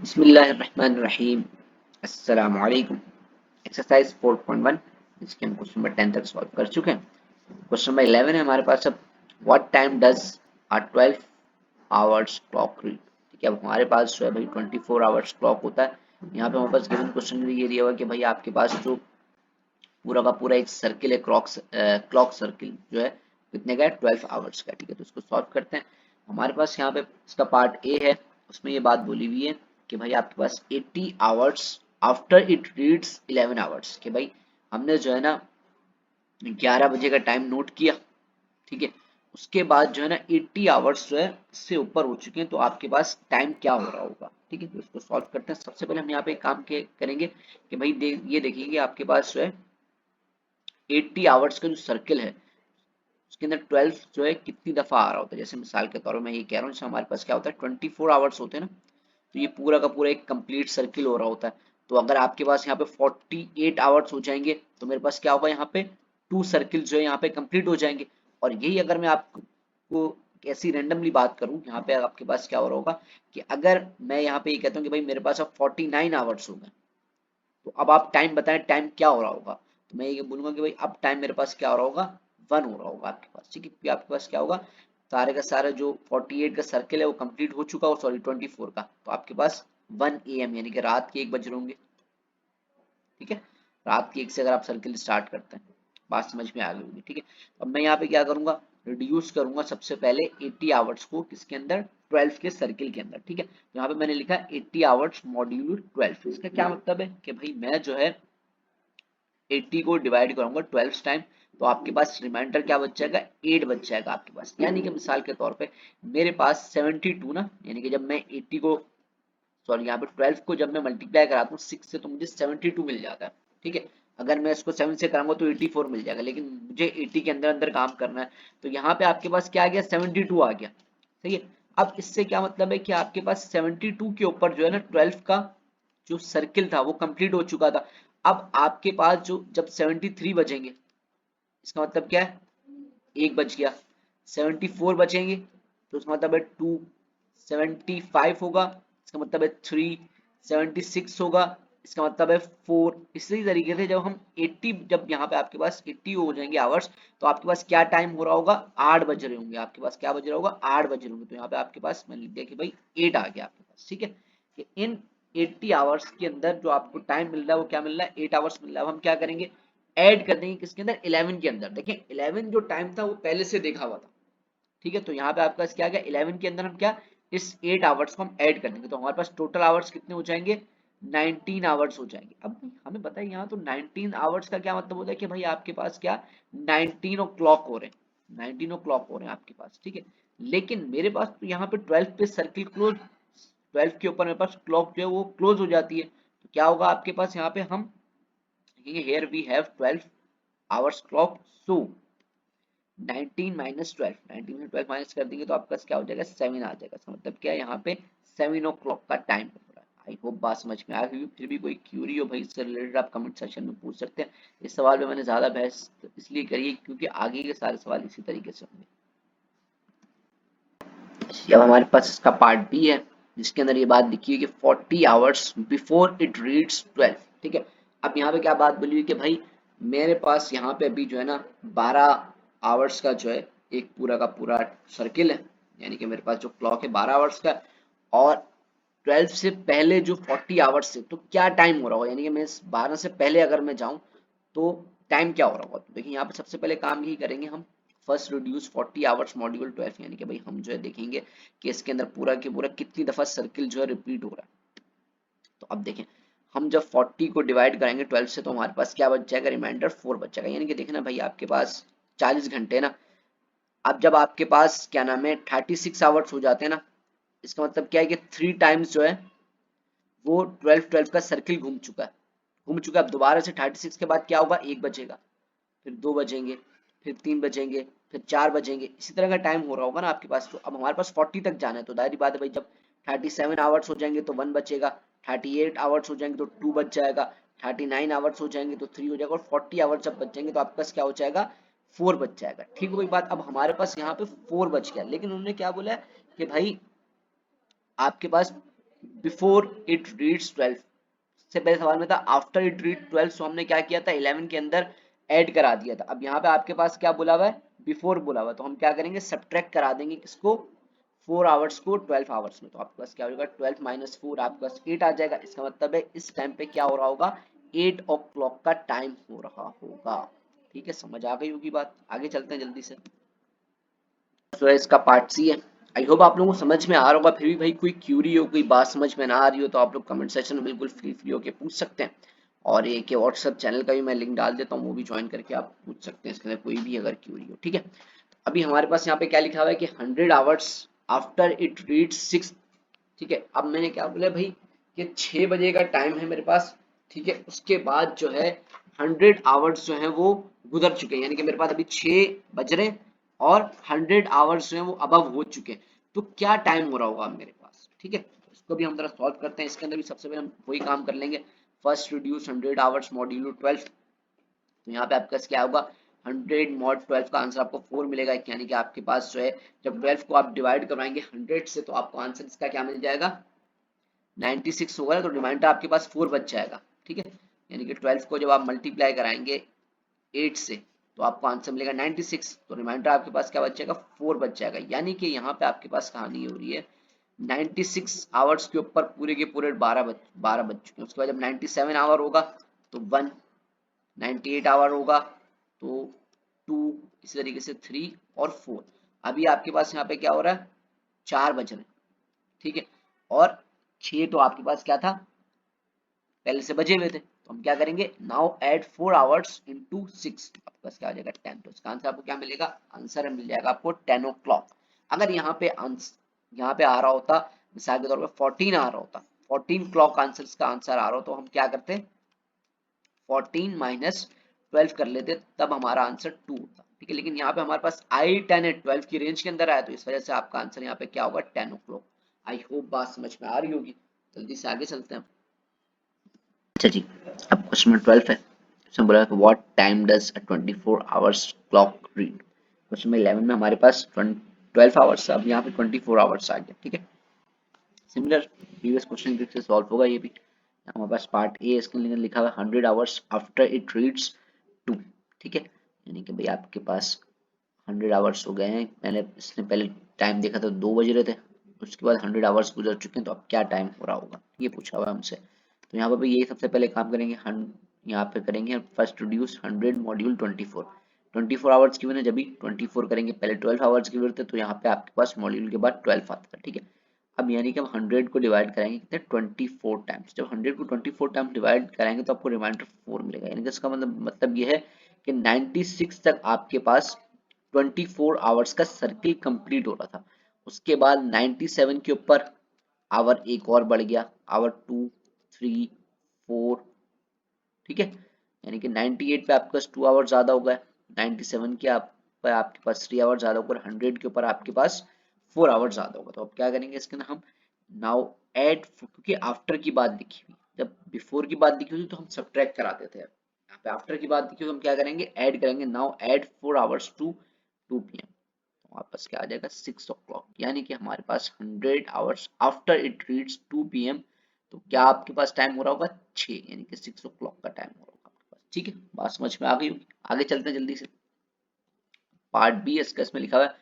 बिस्मिल्लाहिर्रहमानिर्रहीम। अस्सलाम वालेकुम। एक्सरसाइज 4.1 जिसके हम क्वेश्चन नंबर 10 तक सॉल्व कर चुके हैं। क्वेश्चन नंबर 11 है हमारे पास। अब what time does a 12 hours clock read. ठीक है, अब हमारे पास जो है भाई 24 आवर्स क्लॉक होता है। यहाँ पे हमारे पास गिवन क्वेश्चन में ये दिया हुआ है कि भाई आपके पास जो पूरा का पूरा एक सर्किल है, क्लॉक सर्किल जो है कितने का है, 12 आवर्स का। ठीक है, तो इसको सॉल्व करते हैं। हमारे पास यहाँ पे इसका पार्ट ए है, उसमें ये बात बोली हुई है कि भाई आपके पास 80 hours after it reads 11 hours. कि भाई हमने जो है ना 11 बजे का टाइम नोट किया। ठीक है, उसके बाद जो है ना 80 आवर्स जो है इससे ऊपर हो चुके हैं, तो आपके पास टाइम क्या हो रहा होगा। ठीक है, तो इसको सॉल्व करते हैं। सबसे पहले हम यहाँ पे एक काम करेंगे कि भाई ये देखेंगे आपके पास जो है 80 आवर्स का जो सर्किल है उसके अंदर 12 जो है कितनी दफा आ रहा होता है। जैसे मिसाल के तौर पर मैं ये कह रहा हूँ, जैसे हमारे पास क्या होता है 24 आवर्स होते हैं ना, तो ये पूरा का पूरा एक कंप्लीट सर्किल हो रहा होता है। तो अगर आपके पास यहाँ पे 48 आवर्स हो जाएंगे तो मेरे पास क्या होगा, यहाँ पे 2 सर्किल जो है यहाँ पे कंप्लीट हो जाएंगे। और यही अगर मैं आपको ऐसी रैंडमली बात करूं, यहाँ पे आपके पास क्या हो रहा होगा कि अगर मैं यहाँ पे ये कहता हूँ कि भाई मेरे पास अब 49 आवर्स हो गए, तो अब आप टाइम बताएं टाइम क्या हो रहा होगा। तो मैं ये बोलूंगा कि भाई अब टाइम मेरे पास क्या हो रहा होगा, 1 हो रहा होगा आपके पास। ठीक है, क्योंकि आपके पास क्या होगा, सारे का सारा जो 48 का सर्किल है वो कंप्लीट हो चुका हो, सॉरी 24 का, तो आपके पास 1 AM यानी कि रात के 1 बज रहे होंगे। ठीक है, रात के 1 से अगर आप सर्किल स्टार्ट करते हैं, बात समझ में आ गई होगी। ठीक है, अब मैं यहाँ पे क्या करूंगा, रिड्यूस करूंगा सबसे पहले 80 आवर्स को किसके अंदर, 12 के सर्किल के अंदर। ठीक है, तो यहाँ पे मैंने लिखा 80 आवर्स मॉड्यूल 12। इसका क्या मतलब है कि भाई मैं जो है 80 को डिवाइड करूंगा 12 टाइम, तो आपके पास रिमाइंडर क्या बच जाएगा, 8 बच जाएगा आपके पास। यानी कि मिसाल के तौर पे मेरे पास 72 ना, यानी कि जब मैं 80 को, सॉरी यहाँ पे 12 को जब मैं मल्टीप्लाई कराता हूँ 6 से, तो मुझे 72 मिल जाता है। ठीक है, अगर मैं इसको 7 से कराऊंगा तो 84 मिल जाएगा, लेकिन मुझे 80 के अंदर अंदर काम करना है, तो यहाँ पे आपके पास क्या आ गया, 72 आ गया। सही है, अब इससे क्या मतलब है कि आपके पास 72 के ऊपर जो है ना 12 का जो सर्किल था वो कंप्लीट हो चुका था। अब आपके पास जो जब 73 बजेंगे, इसका मतलब क्या है, 1 बज गया। 74 बचेंगे तो उसका मतलब है 2। 75 होगा, इसका मतलब है 3। 76 होगा, इसका मतलब है 4। इसी तरीके से जब हम 80, जब यहाँ पे आपके पास 80 हो जाएंगे आवर्स, तो आपके पास क्या टाइम हो रहा होगा, 8 बज रहे होंगे। आपके पास क्या बज रहा होगा, 8 बज रहे होंगे। तो यहाँ पे आपके पास मैंने लिख दिया कि भाई 8 आ गया आपके पास। ठीक है, कि इन 80 आवर्स के अंदर जो आपको टाइम मिल रहा है वो क्या मिल रहा है, 8 आवर्स मिल रहा है। अब हम क्या करेंगे, ऐड कर देंगे किसके अंदर, 11 के अंदर। देखें 11 जो टाइम था वो पहले से देखा हुआ था। ठीक है, तो यहाँ पे आपके पास क्या गया, 11 के अंदर हम क्या, इस 8 आवर्स को हम ऐड कर देंगे, तो हमारे पास टोटल आवर्स कितने हो जाएंगे, 19 आवर्स हो जाएंगे। अब हमें पता है यहाँ तो 19 आवर्स का क्या मतलब होता है कि भाई आपके पास क्या 19 ओ क्लॉक हो रहे हैं, 19 ओ क्लॉक हो रहे हैं आपके पास। ठीक है, लेकिन मेरे पास तो यहाँ पे 12 पे सर्किल क्लोज, 12 के ऊपर मेरे पास क्लॉक जो है वो क्लोज हो जाती है। तो क्या होगा आपके पास, यहाँ पे हम लिखेंगे here we have 12 hours clock, so 19 minus 12, 19 में 12 माइनस कर देंगे तो आपका क्या हो जाएगा, 7 आ जाएगा। इसका मतलब क्या है, यहाँ पे 7 ओ क्लॉक का टाइम हो रहा है। आई होप बात समझ में आ गई। फिर भी कोई क्यूरी हो भाई इससे रिलेटेड, आप कमेंट सेक्शन में पूछ सकते हैं। इस सवाल में मैंने ज्यादा बहस इसलिए करी है क्योंकि आगे के सारे सवाल इसी तरीके से होंगे। अब हमारे पास इसका पार्ट बी है, जिसके अंदर ये बात लिखी है कि 40 आवर्स बिफोर इट रीड्स 12। ठीक है, अब यहाँ पे क्या बात बोली हुई कि भाई मेरे पास यहाँ पे अभी जो है ना 12 आवर्स का जो है एक पूरा का पूरा सर्किल है, यानी कि मेरे पास जो क्लॉक है 12 आवर्स का, और 12 से पहले जो 40 आवर्स से, तो क्या टाइम हो रहा होगा, यानी कि मैं इस 12 से पहले अगर मैं जाऊं तो टाइम क्या हो रहा होगा। तो देखिए यहाँ पे सबसे पहले काम यही करेंगे हम, फर्स्ट रिड्यूस 40 आवर्स मॉड्यूल 12, यानी कि भाई हम जो है देखेंगे कि इसके अंदर पूरा के पूरा कितनी दफा सर्किल जो है रिपीट हो रहा है। तो अब देखें, हम जब 40 को डिवाइड करेंगे 12 से, तो हमारे पास क्या बच जाएगा, रिमाइंडर 4 बच जाएगा। यानी कि देखें ना भाई आपके पास 40 घंटे ना, अब जब आपके पास क्या नाम है 36 आवर्स हो जाते हैं ना, इसका मतलब क्या है कि 3 टाइम्स जो है वो 12 का सर्किल घूम चुका है, घूम चुका है। अब दोबारा से 36 के बाद क्या होगा, 1 बजेगा, फिर 2 बजेंगे, फिर 3 बजेंगे, फिर 4 बजेंगे, इसी तरह का टाइम हो रहा होगा ना आपके पास। तो अब हमारे पास 40 तक जाना है, तो दायरी बात है भाई, जब 37 आवर्स हो जाएंगे तो 1 बचेगा, 38 आवर्स हो जाएंगे तो 2 बच जाएगा, 39 आवर्स हो जाएंगे तो 3 हो जाएगा, और 40 आवर्स जब बच जाएंगे तो आपके पास क्या हो जाएगा, 4 बच जाएगा। ठीक है, वही बात, अब हमारे पास यहाँ पे 4 बच गया, लेकिन उन्होंने क्या बोला है कि भाई आपके पास बिफोर इट रीड्स 12, से पहले सवाल में था आफ्टर इट रीड 12, सो हमने क्या किया था 11 के अंदर ऐड करा दिया था। अब यहाँ पे आपके पास क्या बोला हुआ है, बिफोर बोला हुआ है, तो हम क्या करेंगे सब्ट्रैक्ट करा देंगे किसको, 4 आवर्स को 12 आवर्स में, तो आपके पास क्या हो जाएगा 12 माइनस 4 आपके पास 8 आ जाएगा। इसका मतलब है इस टाइम पे क्या हो रहा होगा, 8 ओ क्लॉक का टाइम हो रहा होगा। ठीक है, समझ आ गई होगी बात, आगे चलते हैं जल्दी से। तो इसका पार्ट सी है। आई होप आप लोगों को समझ में आ रहा होगा, फिर भी भाई कोई क्यूरी हो, कोई बात समझ में ना आ रही हो तो आप लोग कमेंट सेक्शन में बिल्कुल फ्री होके पूछ सकते हैं। और एक के व्हाट्सएप चैनल का भी मैं लिंक डाल देता हूँ, वो भी ज्वाइन करके आप पूछ सकते हैं इसके अंदर कोई भी अगर क्यूरी हो। ठीक है, अभी हमारे पास यहाँ पे क्या लिखा हुआ है कि 100 आवर्स आफ्टर इट रीड्स 6। ठीक है, अब मैंने क्या बोला भाई कि 6 बजे का टाइम है मेरे पास। ठीक है, उसके बाद जो है 100 आवर्स जो है वो गुजर चुके हैं, यानी कि मेरे पास अभी 6 बज रहे हैं और 100 आवर्स जो है वो अबव हो चुके हैं। तो क्या टाइम हो रहा होगा मेरे पास। ठीक है, इसको भी हम जरा सॉल्व करते हैं। इसके अंदर भी सबसे पहले हम वही काम कर लेंगे, फर्स्ट रिड्यूस 100 आवर्स मॉड्यूलो 12। तो यहाँ पे आपका क्या होगा 100 मॉड 12 का आंसर आपको 4 मिलेगा, यानी कि आपके पास जो है जब 12 को आप डिवाइड करवाएंगे 100 से तो आपको आंसर इसका क्या मिल जाएगा 96 होगा, तो रिमाइंडर आपके पास 4 बच जाएगा। ठीक है, यानी कि 12 को जब आप मल्टीप्लाई कराएंगे 8 से तो आपको आंसर मिलेगा 96, तो रिमाइंडर आपके पास क्या बच जाएगा 4 बच जाएगा। यानी कि यहाँ पे आपके पास कहानी हो रही है 96 आवर्स के ऊपर पूरे के पूरे 12 बज चुके हैं। उसके बाद जब 97 आवर होगा तो 1, 98 आवर होगा तो 2, इसी तरीके से 3 और 4। अभी आपके पास यहाँ पे क्या हो रहा है 4 बज रहे हैं। ठीक है, और 6 तो आपके पास क्या था पहले से बजे हुए थे, तो हम क्या करेंगे नाउ ऐड 4 आवर्स इनटू 6, आपके पास क्या आ जाएगा 10। तो इसका आंसर आपको क्या मिलेगा, आंसर मिल जाएगा आपको 10 ओ क्लॉक। अगर यहाँ पे आ रहा होता मिसाल के तौर पे 14 आ रहा होता, 14 क्लॉक आंसर का आंसर आ रहा हो तो हम क्या करते 14 माइनस 12 कर लेते, तब हमारा आंसर 2 होता। ठीक है, लेकिन यहाँ पे हमारे पास आई 10 है 12 की रेंज के अंदर आया, तो इस वजह से आपका आंसर यहाँ पे क्या होगा 10 ओ क्लॉक। आई होप बात समझ में आ रही होगी, जल्दी से आगे चलते हैं। अच्छा जी, अब क्वेश्चन नंबर 12 है। इसमें बोला है what time does a 24 hours clock read. Question number 11 में हमारे पास 12 आवर्स, अब यहाँ पे 24 आवर्स आ गया। ठीक है, सिमिलर प्रीवियस क्वेश्चन से सॉल्व होगा ये भी। हमारे पास पार्ट ए इसके लिए लिखा हुआ है 100 आवर्स आफ्टर इट रीड्स 2। ठीक है, यानी कि भाई आपके पास 100 आवर्स हो गए हैं, मैंने इसने पहले टाइम देखा था 2 बज रहे थे, उसके बाद 100 आवर्स गुजर चुके हैं, तो अब क्या टाइम हो रहा होगा ये पूछा हुआ है हमसे। तो यहाँ पर भी यही सबसे पहले काम करेंगे, यहाँ पे करेंगे फर्स्ट रिड्यूस 100 मॉड्यूल 24 आवर्स की जब भी 24 करेंगे, पहले 12 आवर्स की जरूरत है, तो यहाँ पे आपके पास मॉड्यूल के बाद 12 आता है। ठीक है, अब यानी कि हम 100 को डिवाइड करेंगे कितने 24 टाइम्स, जब 100 को 24 टाइम्स डिवाइड करेंगे तो आपको रिमाइंडर 4 मिलेगा, यानी कि इसका मतलब ये है कि 96 तक आपके पास 24 आवर्स का सर्किल कंप्लीट हो रहा था। उसके बाद 97 के ऊपर आवर एक और बढ़ गया, आवर 2, 3, 4। ठीक है, यानी कि 98 पे आपके पास 2 आवर ज्यादा हो गए, 97 के आपके पास 3 आवर ज्यादा होकर 100 के ऊपर आपके पास 4 आवर ज्यादा होगा। तो अब क्या करेंगे इसके अंदर हम नाउ ऐड, क्योंकि आफ्टर की बात लिखी हुई, जब बिफोर की बात लिखी हुई तो हम सब्ट्रैक्ट कराते थे, यहाँ पे आफ्टर की बात लिखी हुई तो हम क्या करेंगे ऐड करेंगे। Now add 4 hours to 2 PM, तो वापस क्या आ जाएगा 6 ओ क्लॉक, यानी कि हमारे पास 100 hours after it reads 2 PM, तो क्या आपके पास टाइम हो रहा होगा 6, यानी कि 6 ओ क्लॉक का टाइम हो रहा होगा आपके पास। ठीक है, बात समझ में आ गई होगी, आगे चलते हैं जल्दी से। पार्ट बी इसका इसमें लिखा हुआ है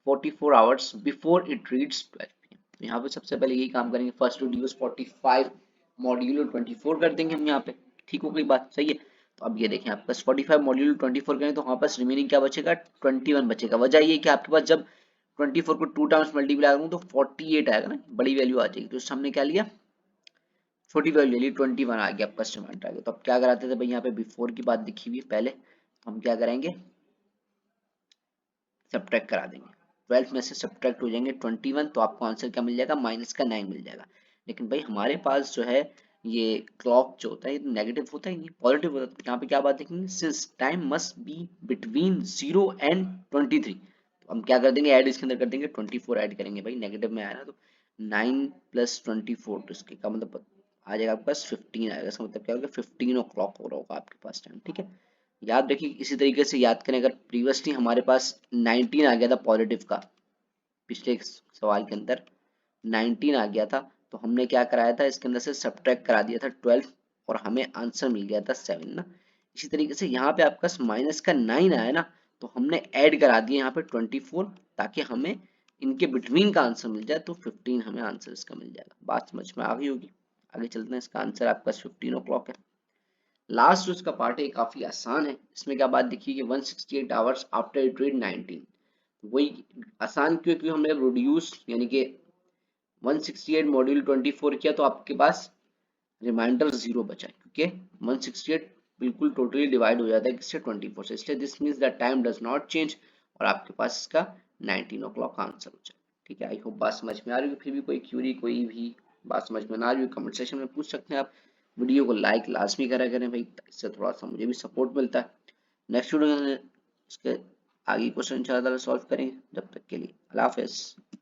44 hours before it reads 12 PM, तो यहाँ पे सबसे पहले यही काम करेंगे, फर्स्ट रिड्यूस 45 मॉड्यूलो 24 कर देंगे हम यहाँ पे। ठीक हो गई बात, सही है। तो अब ये देखें आपके पास 45 मॉड्यूलो 24 करें तो हमारे पास रिमेनिंग क्या बचेगा 21 बचेगा। वजह ये कि आपके पास जब 24 को 2 टाइम्स मल्टीप्लाई करूँ तो 48 आएगा ना, बड़ी वैल्यू आ जाएगी, तो इससे हमने क्या लिया छोटी वैल्यू ले ली, 21 आ गया आपका स्टेटमेंट आ गया। तो अब क्या कराते थे भाई यहाँ पे बिफोर की बात लिखी हुई है पहले, तो हम क्या करेंगे सब्ट्रैक्ट करा देंगे, 12 में से सब्ट्रैक्ट हो जाएंगे 21, तो आपको आंसर क्या मिल जाएगा माइनस का 9 मिल जाएगा। लेकिन भाई हमारे पास जो है ये क्लॉक जो होता है ये नेगेटिव होता है नहीं पॉजिटिव होता है, तो यहाँ पे क्या बात देखेंगे since time must be between 0 and 23, तो हम क्या कर देंगे ऐड इसके अंदर कर देंगे 24 ऐड करेंगे, भाई नेगेटिव में आया ना तो 9 प्लस 24, तो इसके का मतलब आ जाएगा आपके पास 15 आएगा, इसका मतलब क्या होगा 15 ओ क्लॉक हो रहा होगा आपके पास टाइम। ठीक है, याद रखिए इसी तरीके से याद करें, अगर प्रीवियसली हमारे पास 19 आ गया था पॉजिटिव का, पिछले सवाल के अंदर 19 आ गया था, तो हमने क्या कराया था, इसके अंदर से सब्ट्रैक्ट करा दिया था 12 और हमें आंसर मिल गया था 7 ना। इसी तरीके से यहाँ पे आपका माइनस का 9 आया ना, तो हमने ऐड करा दिया यहाँ पे 24 ताकि हमें इनके बिटवीन का आंसर मिल जाए, तो 15 हमें आंसर इसका मिल जाएगा। बात समझ में आ गई होगी। आगे चलते हैं, इसका आंसर आपका 15 o'clock है। लास्ट जो इसका पार्ट है काफी आसान है। इसमें क्या बात देखिए कि 168 आवर्स आफ्टर इट रीड 19, वही आसान क्यों, क्योंकि हमने रिड्यूस यानी कि 168 मॉड्यूल 24 किया तो आपके पास रिमाइंडर 0 बचा है, क्योंकि 168 बिल्कुल टोटली डिवाइड हो जाता है किससे, 24 से, इसलिए this means the time does not change और आपके पास इसका 19 o'clock का आंसर हो जाए। ठीक है, आई होप बात समझ में आ रही है। फिर भी कोई क्यूरी, कोई भी बात समझ में ना आ रही हो, कमेंट सेक्शन में पूछ सकते हैं आप। वीडियो को लाइक लाजमी करा करें भाई, इससे थोड़ा सा मुझे भी सपोर्ट मिलता है। नेक्स्ट वीडियो में इसके आगे क्वेश्चन इंशाल्लाह सॉल्व करेंगे। जब तक के लिए अल्लाह हाफिज़।